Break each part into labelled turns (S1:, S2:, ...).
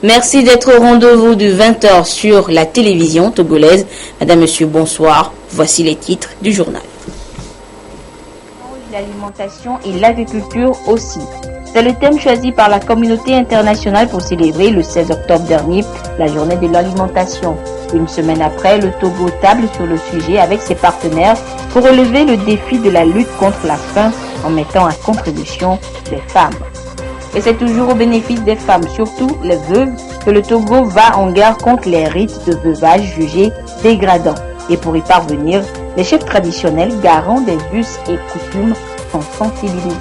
S1: Merci d'être au rendez-vous du 20h sur la télévision togolaise. Madame, Monsieur, bonsoir. Voici les titres du journal. L'alimentation et l'agriculture aussi. C'est le thème choisi par la communauté internationale pour célébrer le 16 octobre dernier la journée de l'alimentation. Une semaine après, le Togo table sur le sujet avec ses partenaires pour relever le défi de la lutte contre la faim en mettant à contribution les femmes. Et c'est toujours au bénéfice des femmes, surtout les veuves, que le Togo va en guerre contre les rites de veuvage jugés dégradants. Et pour y parvenir, les chefs traditionnels, garants des us et coutumes, sont sensibilisés.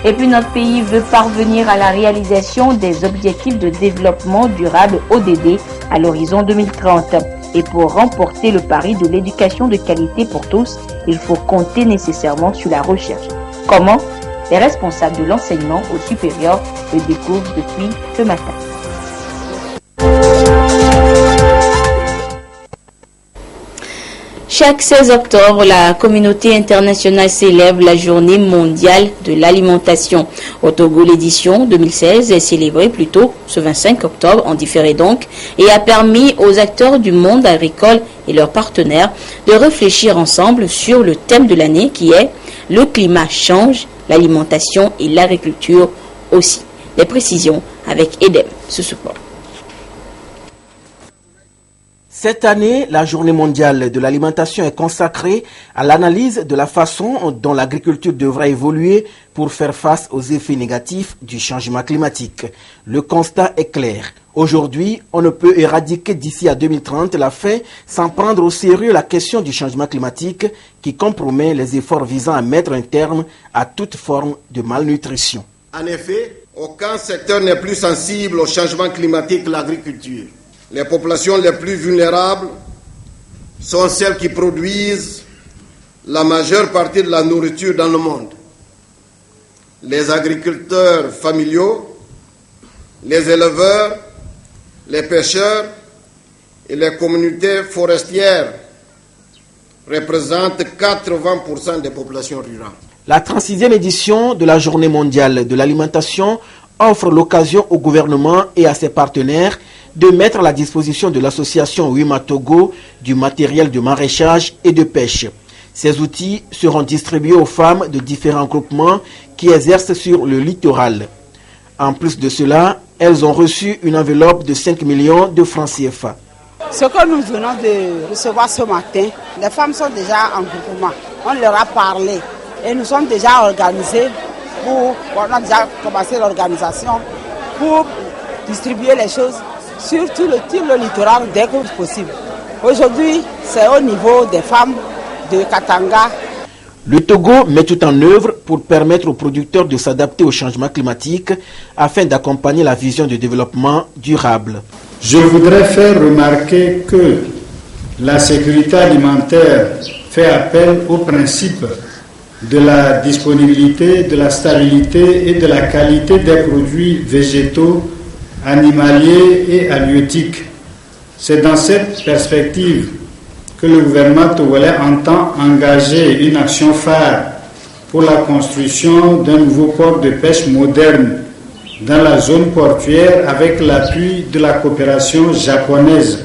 S1: Et puis notre pays veut parvenir à la réalisation des objectifs de développement durable ODD à l'horizon 2030. Et pour remporter le pari de l'éducation de qualité pour tous, il faut compter nécessairement sur la recherche. Comment ? Les responsables de l'enseignement au supérieur le découvrent depuis ce matin. Chaque 16 octobre, la communauté internationale célèbre la journée mondiale de l'alimentation. Au Togo, l'édition 2016 est célébrée plutôt ce 25 octobre, en différé donc, et a permis aux acteurs du monde agricole et leurs partenaires de réfléchir ensemble sur le thème de l'année qui est « Le climat change, l'alimentation et l'agriculture aussi ». Des précisions avec Edem, ce support.
S2: Cette année, la journée mondiale de l'alimentation est consacrée à l'analyse de la façon dont l'agriculture devra évoluer pour faire face aux effets négatifs du changement climatique. Le constat est clair. Aujourd'hui, on ne peut éradiquer d'ici à 2030 la faim sans prendre au sérieux la question du changement climatique qui compromet les efforts visant à mettre un terme à toute forme de malnutrition.
S3: En effet, aucun secteur n'est plus sensible au changement climatique que l'agriculture. Les populations les plus vulnérables sont celles qui produisent la majeure partie de la nourriture dans le monde. Les agriculteurs familiaux, les éleveurs, les pêcheurs et les communautés forestières représentent 80% des populations rurales.
S2: La 36e édition de la Journée mondiale de l'alimentation offre l'occasion au gouvernement et à ses partenaires de mettre à la disposition de l'association Wima Togo du matériel de maraîchage et de pêche. Ces outils seront distribués aux femmes de différents groupements qui exercent sur le littoral. En plus de cela, elles ont reçu une enveloppe de 5 millions de francs CFA.
S4: Ce que nous venons de recevoir ce matin, les femmes sont déjà en groupement. On leur a parlé et nous sommes déjà organisés on a déjà commencé l'organisation pour distribuer les choses sur tout le littoral dès que possible. Aujourd'hui, c'est au niveau des femmes de Katanga.
S2: Le Togo met tout en œuvre pour permettre aux producteurs de s'adapter au changement climatique afin d'accompagner la vision de développement durable.
S5: Je voudrais faire remarquer que la sécurité alimentaire fait appel au principe de la disponibilité, de la stabilité et de la qualité des produits végétaux, animaliers et halieutiques. C'est dans cette perspective que le gouvernement togolais entend engager une action phare pour la construction d'un nouveau port de pêche moderne dans la zone portuaire avec l'appui de la coopération japonaise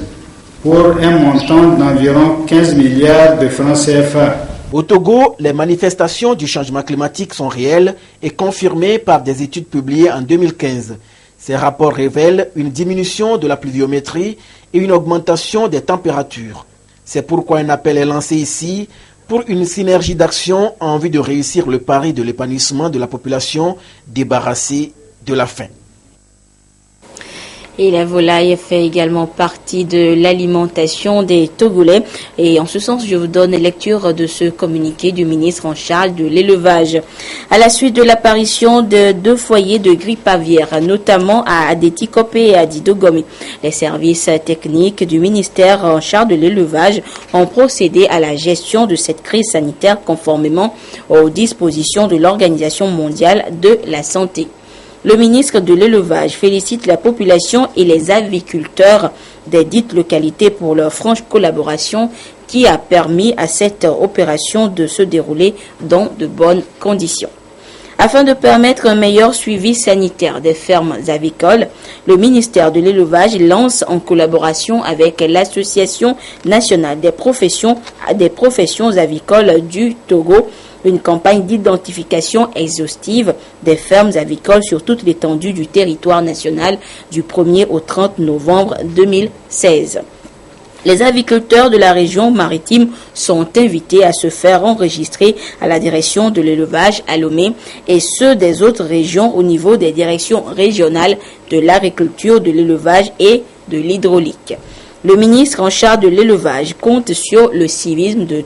S5: pour un montant d'environ 15 milliards de francs CFA.
S2: Au Togo, les manifestations du changement climatique sont réelles et confirmées par des études publiées en 2015. Ces rapports révèlent une diminution de la pluviométrie et une augmentation des températures. C'est pourquoi un appel est lancé ici pour une synergie d'action en vue de réussir le pari de l'épanouissement de la population débarrassée de la faim.
S1: Et la volaille fait également partie de l'alimentation des Togolais. Et en ce sens, je vous donne lecture de ce communiqué du ministre en charge de l'élevage. À la suite de l'apparition de 2 foyers de grippe aviaire, notamment à Adétikope et à Didogome, les services techniques du ministère en charge de l'élevage ont procédé à la gestion de cette crise sanitaire conformément aux dispositions de l'Organisation mondiale de la santé. Le ministre de l'élevage félicite la population et les aviculteurs des dites localités pour leur franche collaboration qui a permis à cette opération de se dérouler dans de bonnes conditions. Afin de permettre un meilleur suivi sanitaire des fermes avicoles, le ministère de l'Élevage lance en collaboration avec l'Association nationale des professions avicoles du Togo une campagne d'identification exhaustive des fermes avicoles sur toute l'étendue du territoire national du 1er au 30 novembre 2016. Les aviculteurs de la région maritime sont invités à se faire enregistrer à la direction de l'élevage à Lomé et ceux des autres régions au niveau des directions régionales de l'agriculture, de l'élevage et de l'hydraulique. Le ministre en charge de l'élevage compte sur le civisme de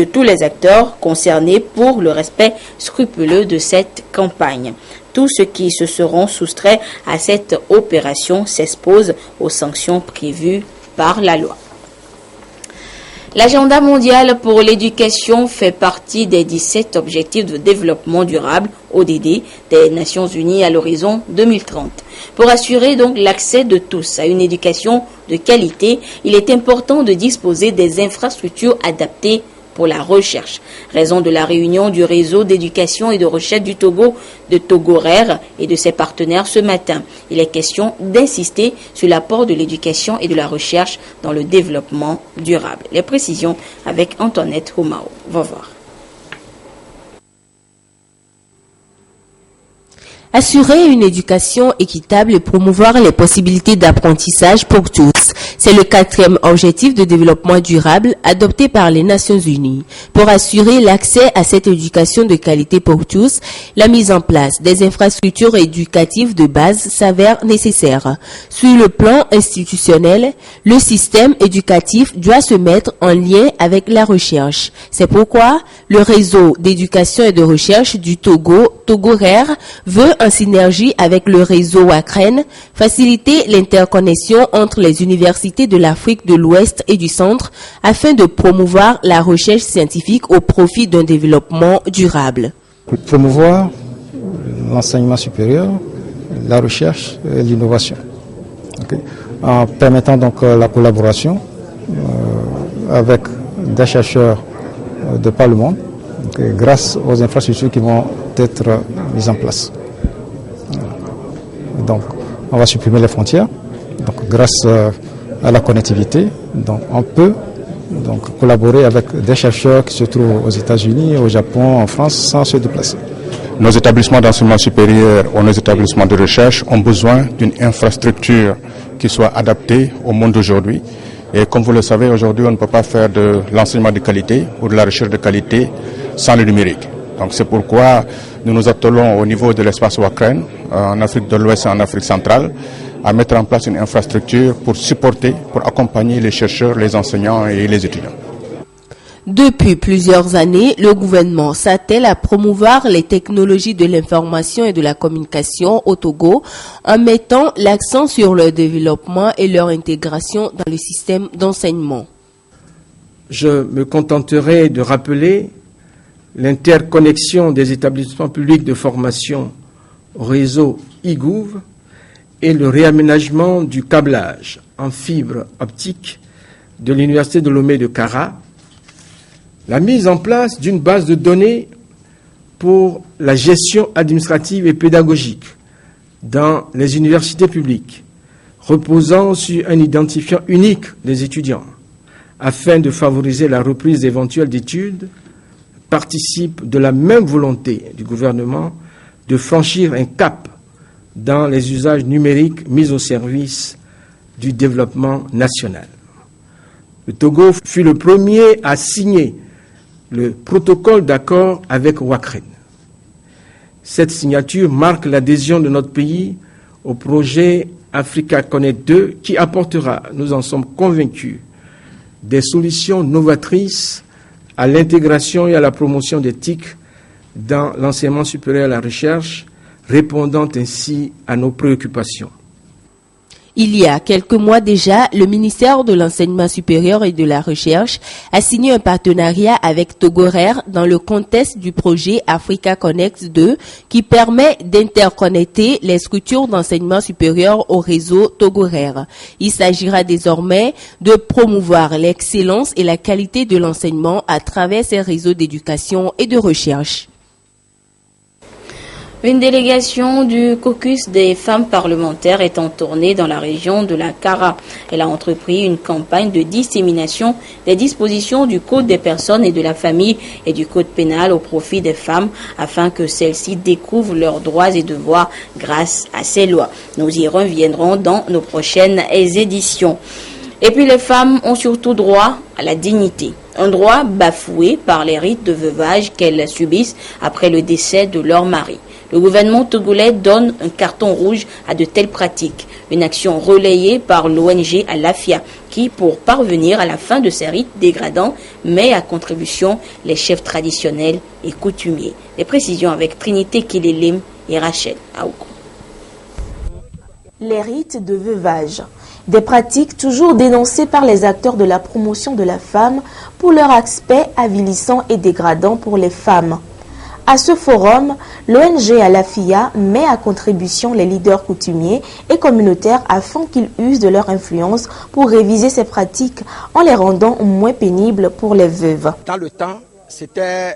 S1: tous les acteurs concernés pour le respect scrupuleux de cette campagne. Tous ceux qui se seront soustraits à cette opération s'exposent aux sanctions prévues par la loi. L'agenda mondial pour l'éducation fait partie des 17 objectifs de développement durable, ODD, des Nations Unies à l'horizon 2030. Pour assurer donc l'accès de tous à une éducation de qualité, il est important de disposer des infrastructures adaptées pour la recherche. Raison de la réunion du réseau d'éducation et de recherche du Togo, de Togorer et de ses partenaires ce matin. Il est question d'insister sur l'apport de l'éducation et de la recherche dans le développement durable. Les précisions avec Antoinette Romao. Va voir.
S6: Assurer une éducation équitable et promouvoir les possibilités d'apprentissage pour tous. C'est le 4e objectif de développement durable adopté par les Nations Unies. Pour assurer l'accès à cette éducation de qualité pour tous, la mise en place des infrastructures éducatives de base s'avère nécessaire. Sur le plan institutionnel, le système éducatif doit se mettre en lien avec la recherche. C'est pourquoi le réseau d'éducation et de recherche du Togo, Togorer, veut en synergie avec le réseau Wakren, faciliter l'interconnexion entre les universités de l'Afrique de l'Ouest et du Centre afin de promouvoir la recherche scientifique au profit d'un développement durable.
S7: Pour promouvoir l'enseignement supérieur, la recherche et l'innovation, en permettant donc la collaboration avec des chercheurs de par le monde, grâce aux infrastructures qui vont être mises en place. Donc, on va supprimer les frontières. Donc, grâce à la connectivité, donc, on peut donc, collaborer avec des chercheurs qui se trouvent aux États-Unis, au Japon, en France, sans se déplacer.
S8: Nos établissements d'enseignement supérieur ou nos établissements de recherche ont besoin d'une infrastructure qui soit adaptée au monde d'aujourd'hui. Et comme vous le savez, aujourd'hui, on ne peut pas faire de l'enseignement de qualité ou de la recherche de qualité sans le numérique. Donc c'est pourquoi nous nous attelons au niveau de l'espace Wakren, en Afrique de l'Ouest et en Afrique centrale, à mettre en place une infrastructure pour supporter, pour accompagner les chercheurs, les enseignants et les étudiants.
S6: Depuis plusieurs années, le gouvernement s'attelle à promouvoir les technologies de l'information et de la communication au Togo en mettant l'accent sur leur développement et leur intégration dans le système d'enseignement.
S9: Je me contenterai de rappeler l'interconnexion des établissements publics de formation au réseau IGOUV et le réaménagement du câblage en fibre optique de l'Université de Lomé de Kara, la mise en place d'une base de données pour la gestion administrative et pédagogique dans les universités publiques, reposant sur un identifiant unique des étudiants, afin de favoriser la reprise éventuelle d'études, participe de la même volonté du gouvernement de franchir un cap dans les usages numériques mis au service du développement national. Le Togo fut le premier à signer le protocole d'accord avec Wakren. Cette signature marque l'adhésion de notre pays au projet Africa Connect 2 qui apportera, nous en sommes convaincus, des solutions novatrices à l'intégration et à la promotion des TIC dans l'enseignement supérieur et la recherche, répondant ainsi à nos préoccupations.
S6: Il y a quelques mois déjà, le ministère de l'Enseignement supérieur et de la Recherche a signé un partenariat avec Togorer dans le contexte du projet Africa Connect 2 qui permet d'interconnecter les structures d'enseignement supérieur au réseau Togorer. Il s'agira désormais de promouvoir l'excellence et la qualité de l'enseignement à travers ces réseaux d'éducation et de recherche.
S1: Une délégation du caucus des femmes parlementaires est en tournée dans la région de la Kara. Elle a entrepris une campagne de dissémination des dispositions du Code des personnes et de la famille et du Code pénal au profit des femmes afin que celles-ci découvrent leurs droits et devoirs grâce à ces lois. Nous y reviendrons dans nos prochaines éditions. Et puis les femmes ont surtout droit à la dignité. Un droit bafoué par les rites de veuvage qu'elles subissent après le décès de leur mari. Le gouvernement togolais donne un carton rouge à de telles pratiques. Une action relayée par l'ONG Alafia qui, pour parvenir à la fin de ces rites dégradants, met à contribution les chefs traditionnels et coutumiers. Les précisions avec Trinité Kilelim et Rachel Aoukou.
S10: Les rites de veuvage. Des pratiques toujours dénoncées par les acteurs de la promotion de la femme pour leur aspect avilissant et dégradant pour les femmes. À ce forum, l'ONG Alafia met à contribution les leaders coutumiers et communautaires afin qu'ils usent de leur influence pour réviser ces pratiques en les rendant moins pénibles pour les veuves.
S11: Dans le temps, c'était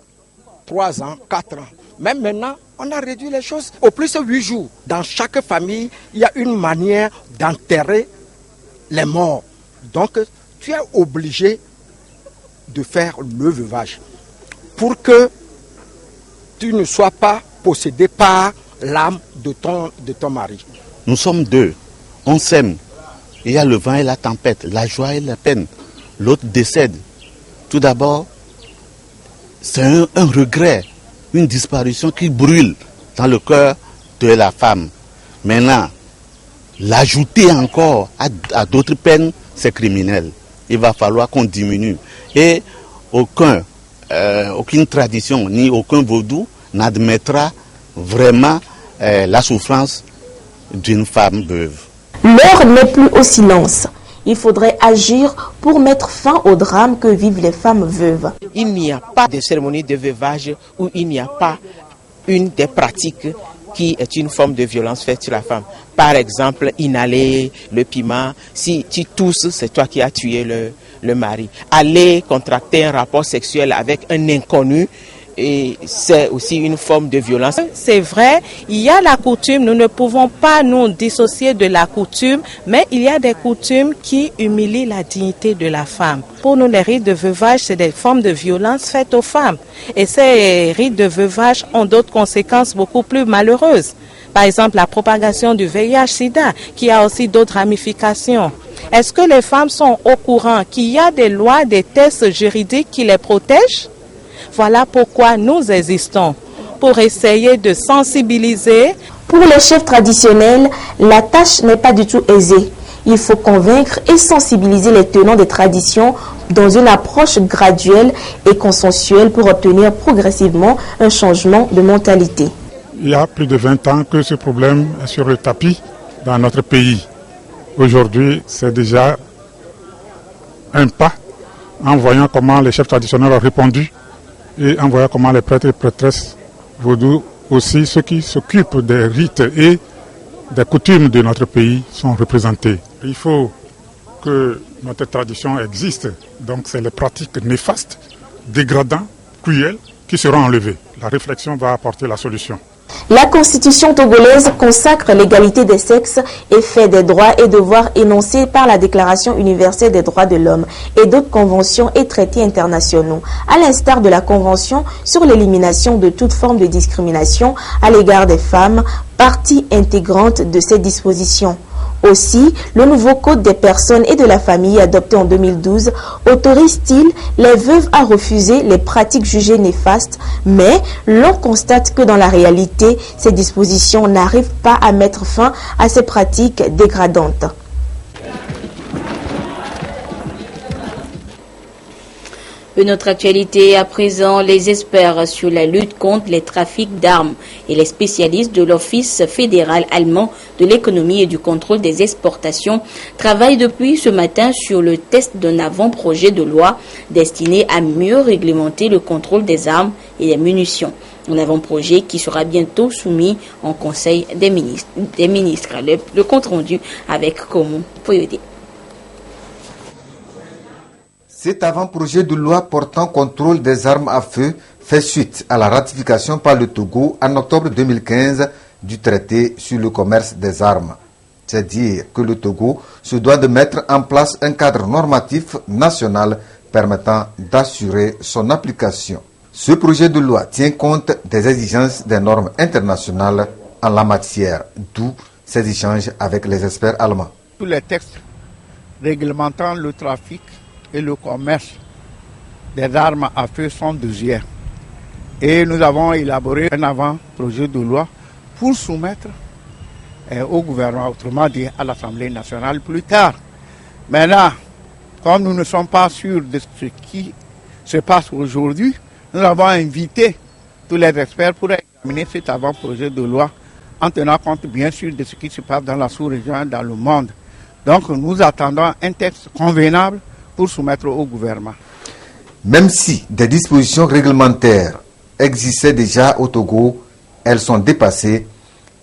S11: 3 ans, 4 ans. Même maintenant, on a réduit les choses au plus 8 jours. Dans chaque famille, il y a une manière d'enterrer les morts. Donc, tu es obligé de faire le veuvage pour que tu ne sois pas possédé par l'âme de ton mari.
S12: Nous sommes deux, on s'aime. Il y a le vent et la tempête, la joie et la peine. L'autre décède. Tout d'abord, c'est un regret, une disparition qui brûle dans le cœur de la femme. Maintenant, l'ajouter encore à d'autres peines, c'est criminel. Il va falloir qu'on diminue. Et aucune tradition ni aucun vaudou n'admettra vraiment la souffrance d'une femme veuve.
S10: L'heure n'est plus au silence. Il faudrait agir pour mettre fin au drame que vivent les femmes veuves.
S13: Il n'y a pas de cérémonie de veuvage où il n'y a pas une des pratiques qui est une forme de violence faite sur la femme. Par exemple, inhaler le piment. Si tu tousses, c'est toi qui as tué le mari. Aller contracter un rapport sexuel avec un inconnu, et c'est aussi une forme de violence.
S14: C'est vrai, il y a la coutume, nous ne pouvons pas nous dissocier de la coutume, mais il y a des coutumes qui humilient la dignité de la femme. Pour nous, les rites de veuvage, c'est des formes de violence faites aux femmes. Et ces rites de veuvage ont d'autres conséquences beaucoup plus malheureuses. Par exemple, la propagation du VIH-Sida, qui a aussi d'autres ramifications. Est-ce que les femmes sont au courant qu'il y a des lois, des tests juridiques qui les protègent? Voilà pourquoi nous existons, pour essayer de sensibiliser.
S10: Pour les chefs traditionnels, la tâche n'est pas du tout aisée. Il faut convaincre et sensibiliser les tenants des traditions dans une approche graduelle et consensuelle pour obtenir progressivement un changement de mentalité.
S15: Il y a plus de 20 ans que ce problème est sur le tapis dans notre pays. Aujourd'hui, c'est déjà un pas en voyant comment les chefs traditionnels ont répondu et en voyant comment les prêtres et prêtresses vaudous, aussi ceux qui s'occupent des rites et des coutumes de notre pays, sont représentés. Il faut que notre tradition existe, donc c'est les pratiques néfastes, dégradantes, cruelles qui seront enlevées. La réflexion va apporter la solution.
S10: La Constitution togolaise consacre l'égalité des sexes et fait des droits et devoirs énoncés par la Déclaration universelle des droits de l'homme et d'autres conventions et traités internationaux, à l'instar de la Convention sur l'élimination de toute forme de discrimination à l'égard des femmes, partie intégrante de ces dispositions. Aussi, le nouveau Code des personnes et de la famille adopté en 2012 autorise-t-il les veuves à refuser les pratiques jugées néfastes, mais l'on constate que dans la réalité, ces dispositions n'arrivent pas à mettre fin à ces pratiques dégradantes.
S1: Une autre actualité à présent, les experts sur la lutte contre les trafics d'armes et les spécialistes de l'Office fédéral allemand de l'économie et du contrôle des exportations travaillent depuis ce matin sur le test d'un avant-projet de loi destiné à mieux réglementer le contrôle des armes et des munitions. Un avant-projet qui sera bientôt soumis en Conseil des ministres. Le compte rendu avec Komo Poyode.
S16: Cet avant-projet de loi portant contrôle des armes à feu fait suite à la ratification par le Togo en octobre 2015 du traité sur le commerce des armes. C'est dire que le Togo se doit de mettre en place un cadre normatif national permettant d'assurer son application. Ce projet de loi tient compte des exigences des normes internationales en la matière, d'où ces échanges avec les experts allemands.
S17: Tous les textes réglementant le trafic et le commerce des armes à feu sont d'usière. Et nous avons élaboré un avant-projet de loi pour soumettre au gouvernement, autrement dit à l'Assemblée nationale plus tard. Maintenant, comme nous ne sommes pas sûrs de ce qui se passe aujourd'hui, nous avons invité tous les experts pour examiner cet avant-projet de loi en tenant compte bien sûr de ce qui se passe dans la sous-région et dans le monde. Donc nous attendons un texte convenable pour soumettre au gouvernement.
S16: Même si des dispositions réglementaires existaient déjà au Togo, elles sont dépassées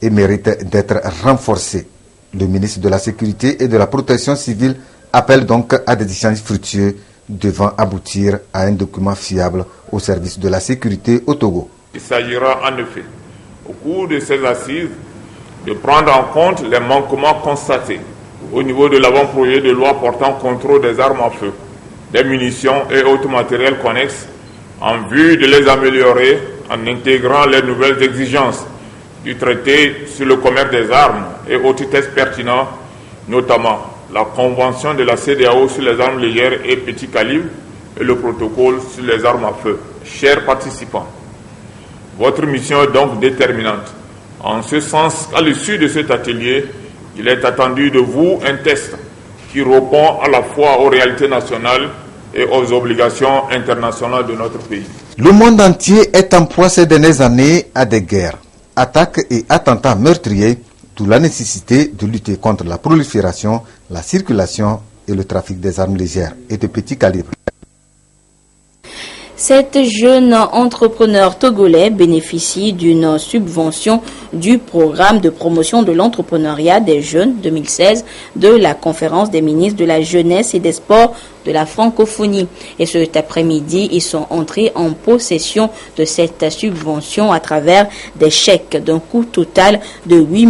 S16: et méritent d'être renforcées. Le ministre de la Sécurité et de la Protection civile appelle donc à des échanges fructueux devant aboutir à un document fiable au service de la sécurité au Togo.
S18: Il s'agira en effet, au cours de ces assises, de prendre en compte les manquements constatés au niveau de l'avant-projet de loi portant contrôle des armes à feu, des munitions et autres matériels connexes, en vue de les améliorer en intégrant les nouvelles exigences du traité sur le commerce des armes et autres textes pertinents, notamment la Convention de la CEDEAO sur les armes légères et petits calibres et le protocole sur les armes à feu. Chers participants, votre mission est donc déterminante. En ce sens, à l'issue de cet atelier, il est attendu de vous un test qui répond à la fois aux réalités nationales et aux obligations internationales de notre pays.
S16: Le monde entier est en proie ces dernières années à des guerres, attaques et attentats meurtriers, d'où la nécessité de lutter contre la prolifération, la circulation et le trafic des armes légères et de petits calibres.
S1: Cet jeune entrepreneur togolais bénéficie d'une subvention du programme de promotion de l'entrepreneuriat des jeunes 2016 de la conférence des ministres de la jeunesse et des sports de la francophonie. Et cet après-midi, ils sont entrés en possession de cette subvention à travers des chèques d'un coût total de 8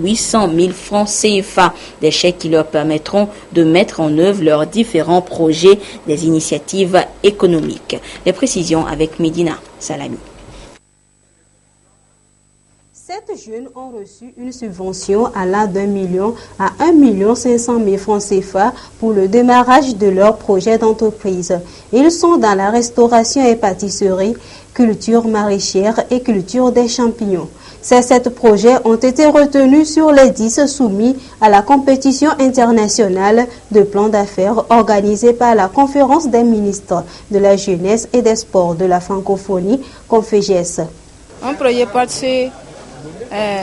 S1: 800 000 francs CFA. Des chèques qui leur permettront de mettre en œuvre leurs différents projets, des initiatives économiques. Les précisions avec Medina Salami.
S19: 7 jeunes ont reçu une subvention allant d'1 million à 1 500 000 francs CFA pour le démarrage de leur projet d'entreprise. Ils sont dans la restauration et pâtisserie, culture maraîchère et culture des champignons. Ces 7 projets ont été retenus sur les 10 soumis à la compétition internationale de plan d'affaires organisée par la Conférence des ministres de la jeunesse et des sports de la francophonie, Conféges.
S20: Un projet porte sur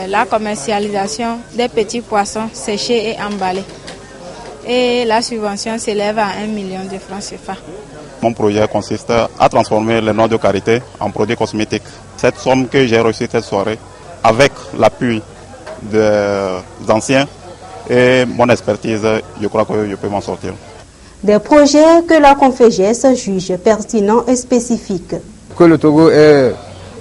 S20: la commercialisation des petits poissons séchés et emballés. Et la subvention s'élève à 1 million de francs CFA.
S21: Mon projet consiste à transformer les noix de karité en produits cosmétiques. Cette somme que j'ai reçue cette soirée, avec l'appui des anciens et mon expertise, je crois que je peux m'en sortir.
S19: Des projets que la Conféges juge pertinents et spécifiques.
S22: Que le Togo ait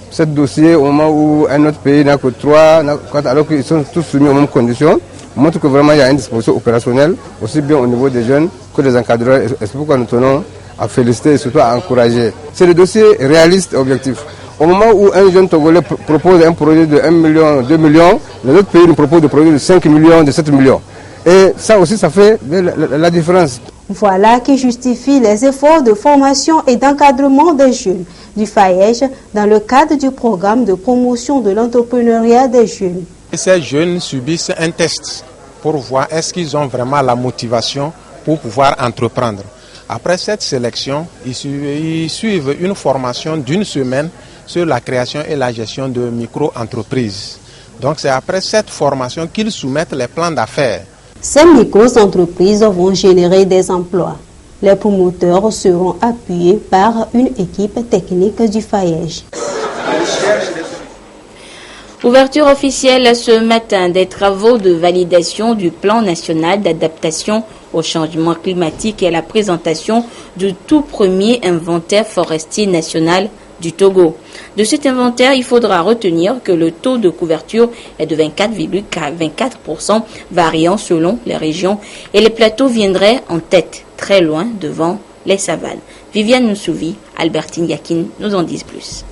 S22: ce dossier au moment où un autre pays n'a que 3, alors qu'ils sont tous soumis aux mêmes conditions, montre que vraiment il y a une disposition opérationnelle, aussi bien au niveau des jeunes que des encadreurs. Et c'est pourquoi nous tenons à féliciter et surtout à encourager. C'est le dossier réaliste et objectif. Au moment où un jeune Togolais propose un projet de 1 million, 2 millions, les autres pays nous proposent des projets de 5 millions, de 7 millions. Et ça aussi, ça fait la différence.
S19: Voilà qui justifie les efforts de formation et d'encadrement des jeunes du FAEJ dans le cadre du programme de promotion de l'entrepreneuriat des jeunes.
S23: Ces jeunes subissent un test pour voir est-ce qu'ils ont vraiment la motivation pour pouvoir entreprendre. Après cette sélection, ils suivent une formation d'1 semaine sur la création et la gestion de micro-entreprises. Donc c'est après cette formation qu'ils soumettent les plans d'affaires.
S19: Ces micro-entreprises vont générer des emplois. Les promoteurs seront appuyés par une équipe technique du FAEJ.
S1: Ouverture officielle ce matin des travaux de validation du plan national d'adaptation au changement climatique et à la présentation du tout premier inventaire forestier national du Togo. De cet inventaire, il faudra retenir que le taux de couverture est de 24,24%, variant selon les régions, et les plateaux viendraient en tête, très loin devant les savanes. Viviane Moussouvi, Albertine Yakin nous en disent plus.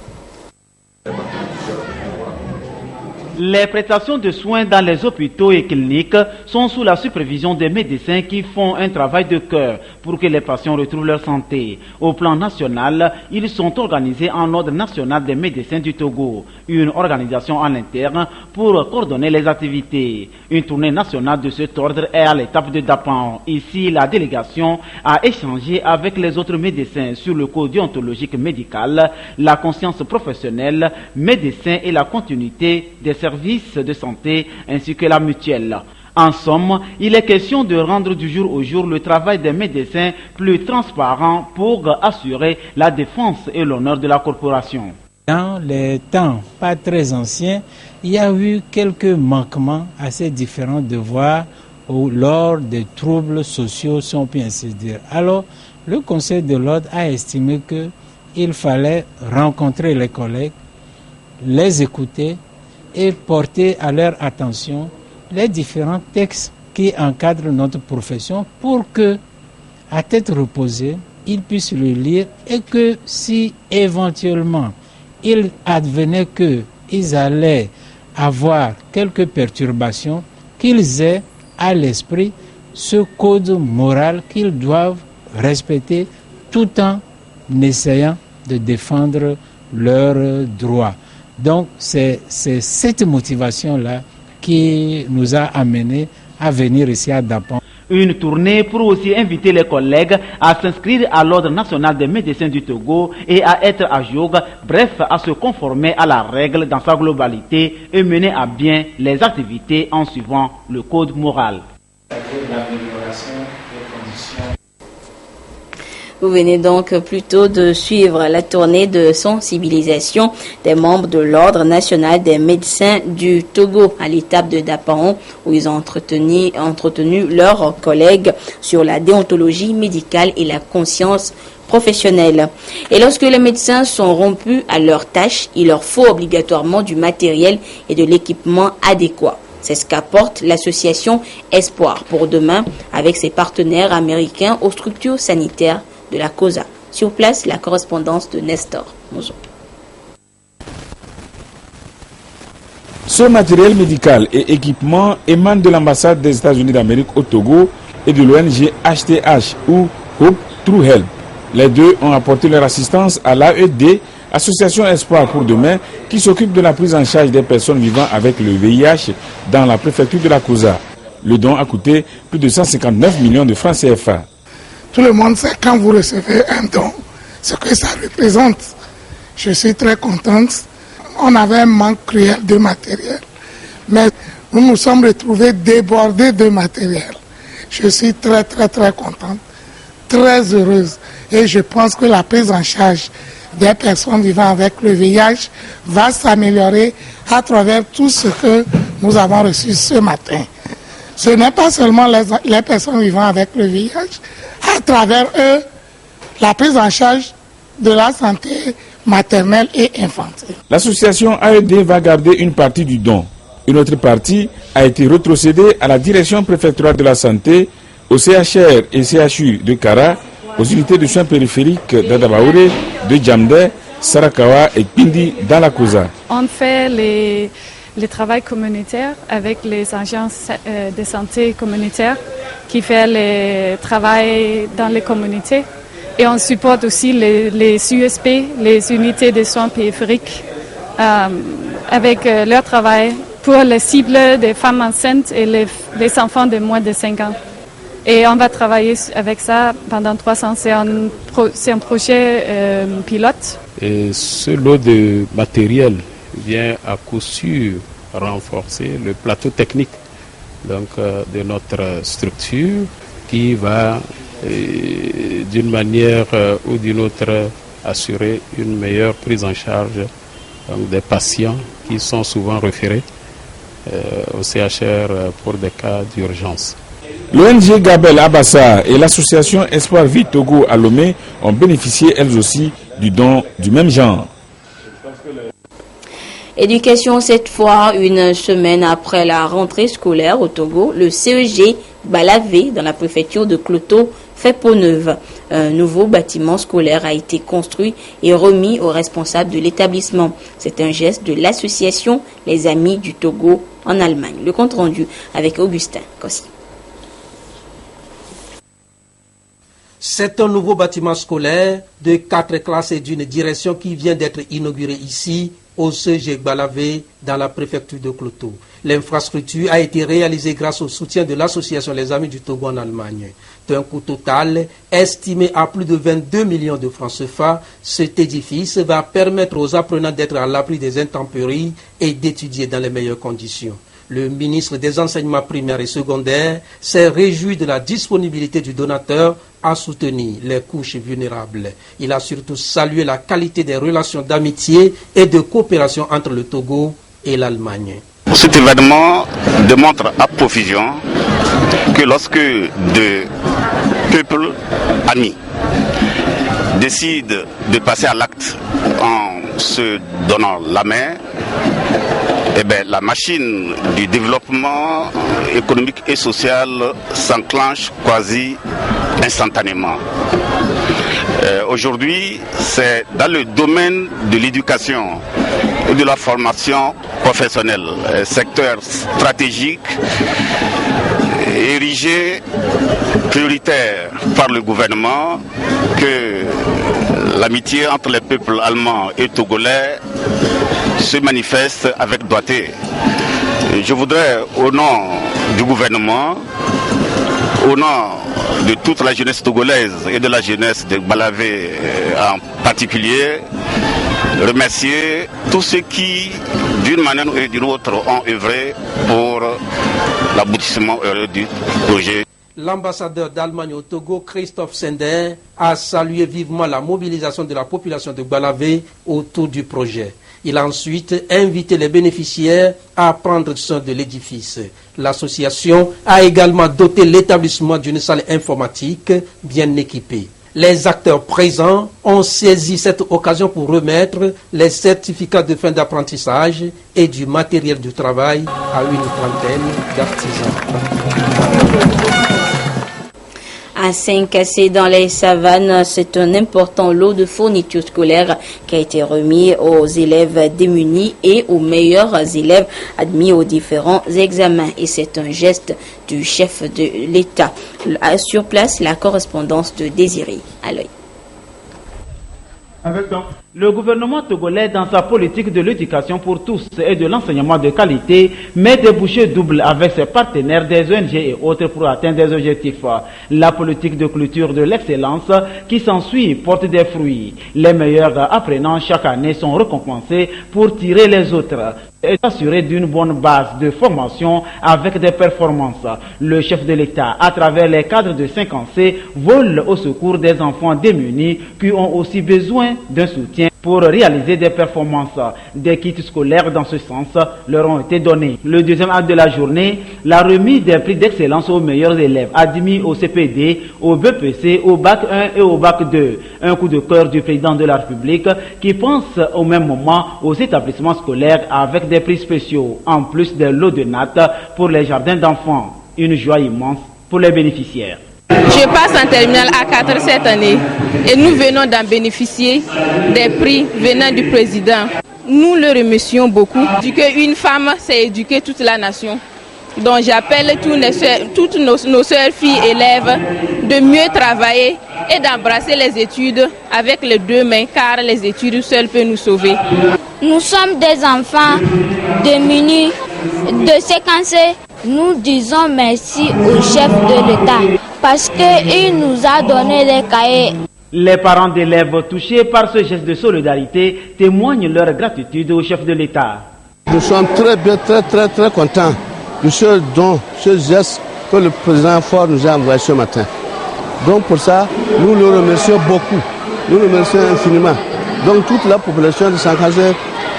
S3: Les prestations de soins dans les hôpitaux et cliniques sont sous la supervision des médecins qui font un travail de cœur pour que les patients retrouvent leur santé. Au plan national, ils sont organisés en ordre national des médecins du Togo, une organisation en interne pour coordonner les activités. Une tournée nationale de cet ordre est à l'étape de Dapan. Ici, la délégation a échangé avec les autres médecins sur le code déontologique médical, la conscience professionnelle, médecins et la continuité des services de santé ainsi que la mutuelle. En somme, il est question de rendre du jour au jour le travail des médecins plus transparent pour assurer la défense et l'honneur de la corporation.
S4: Dans les temps pas très anciens, il y a eu quelques manquements assez différents de voir lors des troubles sociaux, si on peut ainsi dire. Alors, le Conseil de l'ordre a estimé qu'il fallait rencontrer les collègues, les écouter et porter à leur attention les différents textes qui encadrent notre profession pour que, à tête reposée, ils puissent le lire et que si éventuellement il advenait qu'ils allaient avoir quelques perturbations, qu'ils aient à l'esprit ce code moral qu'ils doivent respecter tout en essayant de défendre leurs droits. Donc c'est cette motivation-là qui nous a amenés à venir ici à Dapan.
S3: Une tournée pour aussi inviter les collègues à s'inscrire à l'ordre national des médecins du Togo et à être à jour, bref, à se conformer à la règle dans sa globalité et mener à bien les activités en suivant le code moral.
S1: Vous venez donc plutôt de suivre la tournée de sensibilisation des membres de l'Ordre national des médecins du Togo à l'étape de Dapan, où ils ont entretenu leurs collègues sur la déontologie médicale et la conscience professionnelle. Et lorsque les médecins sont rompus à leurs tâches, il leur faut obligatoirement du matériel et de l'équipement adéquat. C'est ce qu'apporte l'association Espoir pour demain avec ses partenaires américains aux structures sanitaires de la COSA. Sur place, la correspondance de Nestor Mozo.
S5: Ce matériel médical et équipement émane de l'ambassade des États-Unis d'Amérique au Togo et de l'ONG HTH ou Hope True Help. Les deux ont apporté leur assistance à l'AED, Association Espoir pour demain, qui s'occupe de la prise en charge des personnes vivant avec le VIH dans la préfecture de la COSA. Le don a coûté plus de 159 millions de francs CFA.
S24: Tout le monde sait quand vous recevez un don, ce que ça représente. Je suis très contente. On avait un manque cruel de matériel, mais nous nous sommes retrouvés débordés de matériel. Je suis très contente, très heureuse. Et je pense que la prise en charge des personnes vivant avec le VIH va s'améliorer à travers tout ce que nous avons reçu ce matin. Ce n'est pas seulement les personnes vivant avec le VIH, à travers eux, la prise en charge de la santé maternelle et infantile.
S5: L'association AED va garder une partie du don. Une autre partie a été rétrocédée à la direction préfectorale de la santé, au CHR et CHU de Kara, aux unités de soins périphériques d'Adabaouré, de Djamdé, Sarakawa et Pindi dans la COSA.
S25: On fait le travail communautaire avec les agences de santé communautaires qui fait le travail dans les communautés. Et on supporte aussi les USP, les unités de soins périphériques, avec leur travail pour les cibles des femmes enceintes et les enfants de moins de 5 ans. Et on va travailler avec ça pendant 3 ans. C'est un projet pilote.
S26: Et ce lot de matériel vient à coup sûr renforcer le plateau technique de notre structure qui va d'une manière ou d'une autre assurer une meilleure prise en charge des patients qui sont souvent référés au CHR pour des cas d'urgence.
S5: L'ONG Gabel Abassa et l'association Espoir Vie Togo à Lomé ont bénéficié elles aussi du don du même genre.
S1: Éducation cette fois, une semaine après la rentrée scolaire au Togo, le CEG Balavé dans la préfecture de Kloto fait peau neuve. Un nouveau bâtiment scolaire a été construit et remis aux responsables de l'établissement. C'est un geste de l'association Les Amis du Togo en Allemagne. Le compte rendu avec Augustin Kossi.
S2: C'est un nouveau bâtiment scolaire de 4 classes et d'une direction qui vient d'être inauguré ici au CEG Balavé dans la préfecture de Kloto. L'infrastructure a été réalisée grâce au soutien de l'association Les Amis du Togo en Allemagne. D'un coût total estimé à plus de 22 millions de francs CFA, cet édifice va permettre aux apprenants d'être à l'abri des intempéries et d'étudier dans les meilleures conditions. Le ministre des Enseignements primaires et secondaires s'est réjoui de la disponibilité du donateur à soutenir les couches vulnérables. Il a surtout salué la qualité des relations d'amitié et de coopération entre le Togo et l'Allemagne.
S21: Cet événement démontre à profusion que lorsque deux peuples amis décident de passer à l'acte en se donnant la main, eh bien, la machine du développement économique et social s'enclenche quasi instantanément. Aujourd'hui, c'est dans le domaine de l'éducation et de la formation professionnelle, secteur stratégique érigé prioritaire par le gouvernement, que l'amitié entre les peuples allemands et togolais se manifeste avec doigté. Je voudrais, au nom du gouvernement, au nom de toute la jeunesse togolaise et de la jeunesse de Balavé en particulier, remercier tous ceux qui, d'une manière ou d'une autre, ont œuvré pour l'aboutissement heureux du projet.
S2: L'ambassadeur d'Allemagne au Togo, Christophe Sender, a salué vivement la mobilisation de la population de Balavé autour du projet. Il a ensuite invité les bénéficiaires à prendre soin de l'édifice. L'association a également doté l'établissement d'une salle informatique bien équipée. Les acteurs présents ont saisi cette occasion pour remettre les certificats de fin d'apprentissage et du matériel de travail à une trentaine d'artisans.
S1: À Saint-Cassé dans les savanes, c'est un important lot de fournitures scolaires qui a été remis aux élèves démunis et aux meilleurs élèves admis aux différents examens. Et c'est un geste du chef de l'État. Sur place, la correspondance de Désiré Aloy.
S3: Le gouvernement togolais, dans sa politique de l'éducation pour tous et de l'enseignement de qualité, met des bouchées doubles avec ses partenaires des ONG et autres pour atteindre des objectifs. La politique de culture de l'excellence qui s'ensuit porte des fruits. Les meilleurs apprenants chaque année sont récompensés pour tirer les autres et assurer d'une bonne base de formation avec des performances. Le chef de l'État, à travers les cadres de 5C, vole au secours des enfants démunis qui ont aussi besoin d'un soutien pour réaliser des performances. Des kits scolaires dans ce sens leur ont été donnés. Le deuxième acte de la journée, la remise des prix d'excellence aux meilleurs élèves admis au CPD, au BPC, au Bac 1 et au Bac 2. Un coup de cœur du président de la République qui pense au même moment aux établissements scolaires avec des prix spéciaux, en plus des lots de nattes pour les jardins d'enfants. Une joie immense pour les bénéficiaires.
S6: Je passe en terminale A4 cette année et nous venons d'en bénéficier des prix venant du président. Nous le remercions beaucoup. Une femme, c'est éduquer toute la nation. Donc j'appelle toutes nos sœurs, filles, élèves de mieux travailler et d'embrasser les études avec les deux mains, car les études seules peuvent nous sauver.
S7: Nous sommes des enfants démunis de séquencer. Nous disons merci au chef de l'État parce qu'il nous a donné les cahiers.
S3: Les parents d'élèves touchés par ce geste de solidarité témoignent leur gratitude au chef de l'État.
S8: Nous sommes très bien, très contents de ce don, ce geste que le président Ford nous a envoyé ce matin. Donc pour ça, nous le remercions beaucoup. Nous le remercions infiniment. Donc toute la population de Saint-Cassé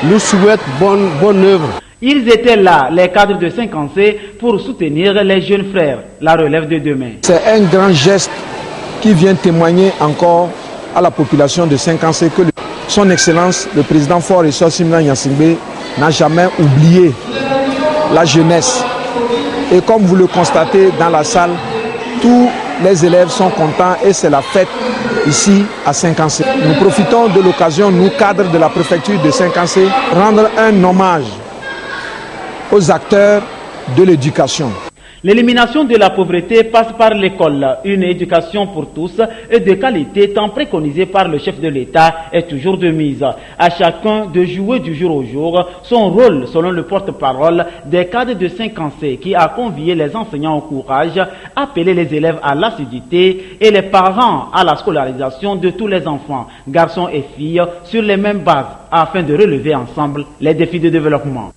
S8: nous souhaite bonne œuvre.
S3: Ils étaient là, les cadres de 5C, pour soutenir les jeunes frères, la relève de demain.
S9: C'est un grand geste qui vient témoigner encore à la population de 5C que son Excellence, le président Faure et Sir Simran Yansingbe, n'a jamais oublié la jeunesse. Et comme vous le constatez dans la salle, tous les élèves sont contents et c'est la fête ici à Saint-Cancé. Nous profitons de l'occasion, nous cadres de la préfecture de Saint-Cancé, rendre un hommage aux acteurs de l'éducation.
S3: L'élimination de la pauvreté passe par l'école. Une éducation pour tous et de qualité tant préconisée par le chef de l'État est toujours de mise. À chacun de jouer du jour au jour son rôle selon le porte-parole des cadres de Saint-Cancé qui a convié les enseignants au courage, appelé les élèves à l'assiduité et les parents à la scolarisation de tous les enfants, garçons et filles, sur les mêmes bases afin de relever ensemble les défis de développement.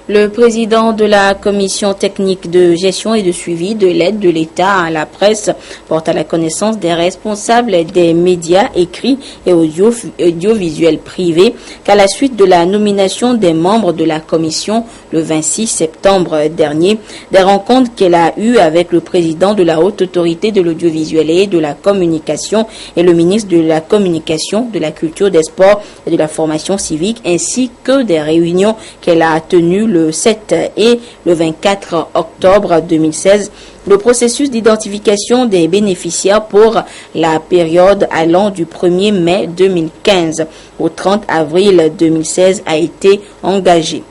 S1: Le président de la commission technique de gestion et de suivi de l'aide de l'État à la presse porte à la connaissance des responsables des médias écrits et audiovisuels privés qu'à la suite de la nomination des membres de la commission le 26 septembre dernier, des rencontres qu'elle a eues avec le président de la Haute Autorité de l'Audiovisuel et de la Communication et le ministre de la Communication, de la Culture, des Sports et de la Formation civique, ainsi que des réunions qu'elle a tenues le 7 et le 24 octobre 2016, le processus d'identification des bénéficiaires pour la période allant du 1er mai 2015 au 30 avril 2016 a été engagé.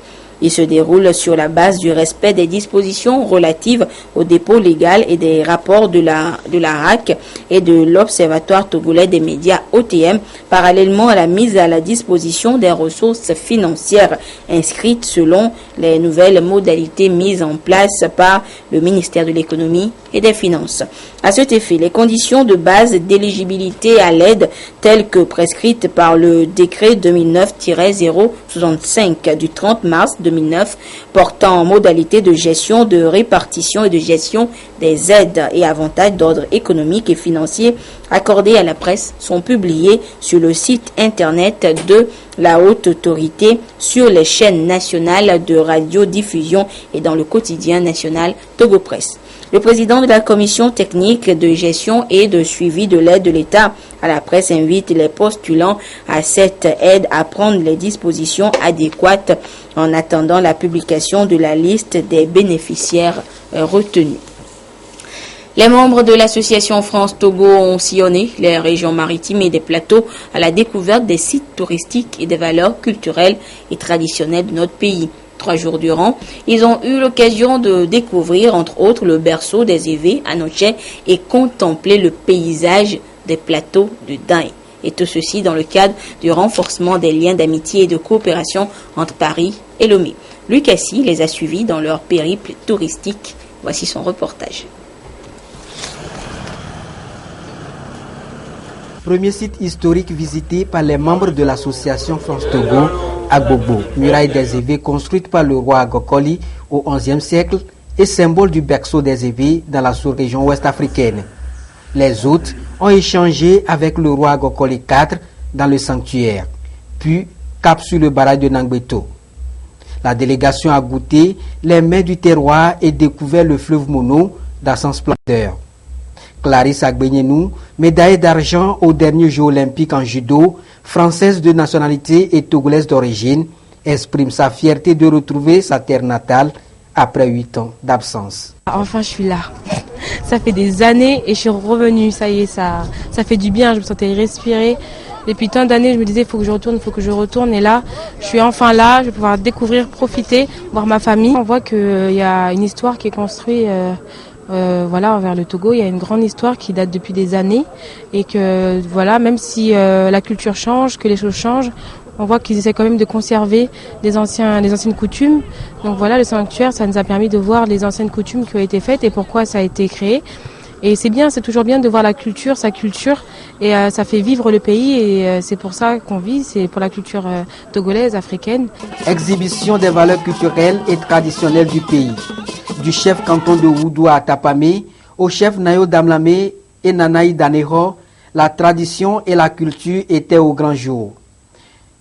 S1: Il se déroule sur la base du respect des dispositions relatives au dépôt légal et des rapports de la RAC et de l'Observatoire togolais des médias OTM, parallèlement à la mise à la disposition des ressources financières inscrites selon les nouvelles modalités mises en place par le ministère de l'économie et des finances. À cet effet, les conditions de base d'éligibilité à l'aide telles que prescrites par le décret 2009-065 du 30 mars 2009 portant modalité de gestion, de répartition et de gestion des aides et avantages d'ordre économique et financier accordés à la presse sont publiés sur le site internet de la Haute Autorité, sur les chaînes nationales de radiodiffusion et dans le quotidien national Togo Presse. Le président de la commission technique de gestion et de suivi de l'aide de l'État à la presse invite les postulants à cette aide à prendre les dispositions adéquates en attendant la publication de la liste des bénéficiaires retenus. Les membres de l'association France-Togo ont sillonné les régions maritimes et des plateaux à la découverte des sites touristiques et des valeurs culturelles et traditionnelles de notre pays. 3 jours durant, ils ont eu l'occasion de découvrir, entre autres, le berceau des Évés à Noche et contempler le paysage des plateaux de Dain. Et tout ceci dans le cadre du renforcement des liens d'amitié et de coopération entre Paris et Lomé. Luc Assis les a suivis dans leur périple touristique. Voici son reportage.
S10: Premier site historique visité par les membres de l'association France-Togo, Agbobo, muraille des Évés construite par le roi Agokoli au XIe siècle et symbole du berceau des Évés dans la sous-région ouest-africaine. Les hôtes ont échangé avec le roi Agokoli IV dans le sanctuaire, puis cap sur le barrage de Nangbeto. La délégation a goûté les mets du terroir et découvert le fleuve Mono dans son splendeur. Clarisse Agbenienou, médaillée d'argent aux derniers Jeux olympiques en judo, française de nationalité et togolaise d'origine, exprime sa fierté de retrouver sa terre natale après 8 ans d'absence.
S11: Enfin, je suis là. Ça fait des années et je suis revenue. Ça y est, ça fait du bien. Je me sentais respirer. Depuis tant d'années, je me disais, il faut que je retourne. Et là, je suis enfin là. Je vais pouvoir découvrir, profiter, voir ma famille. On voit qu'il y a une histoire qui est construite. Envers le Togo, il y a une grande histoire qui date depuis des années et que voilà, même si la culture change, que les choses changent, on voit qu'ils essaient quand même de conserver les anciennes coutumes. Donc voilà, le sanctuaire, ça nous a permis de voir les anciennes coutumes qui ont été faites et pourquoi ça a été créé. Et c'est bien, c'est toujours bien de voir la culture, sa culture, et ça fait vivre le pays et c'est pour ça qu'on vit, c'est pour la culture togolaise, africaine.
S10: Exhibition des valeurs culturelles et traditionnelles du pays. Du chef canton de Woudou à Tapamé, au chef Nayo Damlamé et Nanaï Daneho, la tradition et la culture étaient au grand jour.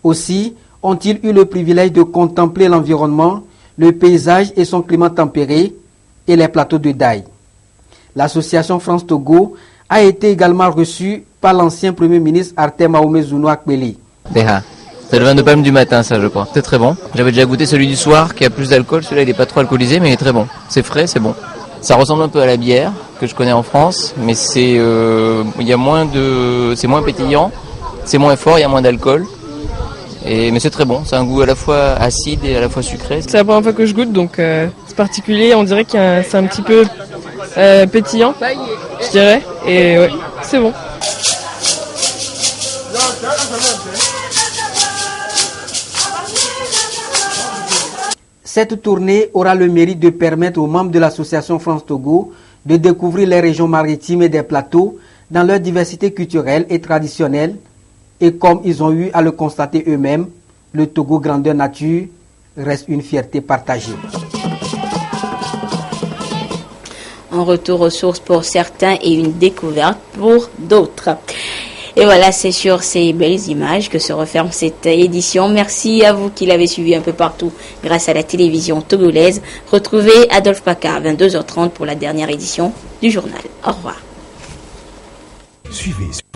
S10: Aussi ont-ils eu le privilège de contempler l'environnement, le paysage et son climat tempéré et les plateaux de Daï. L'association France-Togo a été également reçue par l'ancien Premier ministre Artem Ahome Zounou Akbele.
S12: C'est le vin de palme du matin, ça, je crois. C'est très bon. J'avais déjà goûté celui du soir qui a plus d'alcool. Celui-là, il est pas trop alcoolisé, mais il est très bon. C'est frais, c'est bon. Ça ressemble un peu à la bière que je connais en France, mais c'est moins pétillant, c'est moins fort, il y a moins d'alcool. Mais c'est très bon. C'est un goût à la fois acide et à la fois sucré.
S13: C'est la première fois que je goûte, donc c'est particulier. On dirait que c'est un petit peu pétillant, je dirais. Et ouais, c'est bon.
S10: Cette tournée aura le mérite de permettre aux membres de l'association France-Togo de découvrir les régions maritimes et des plateaux dans leur diversité culturelle et traditionnelle. Et comme ils ont eu à le constater eux-mêmes, le Togo grandeur nature reste une fierté partagée.
S1: Un retour aux sources pour certains et une découverte pour d'autres. Et voilà, c'est sur ces belles images que se referme cette édition. Merci à vous qui l'avez suivi un peu partout grâce à la télévision togolaise. Retrouvez Adolphe Paccard à 22h30 pour la dernière édition du journal. Au revoir.
S14: Suivez.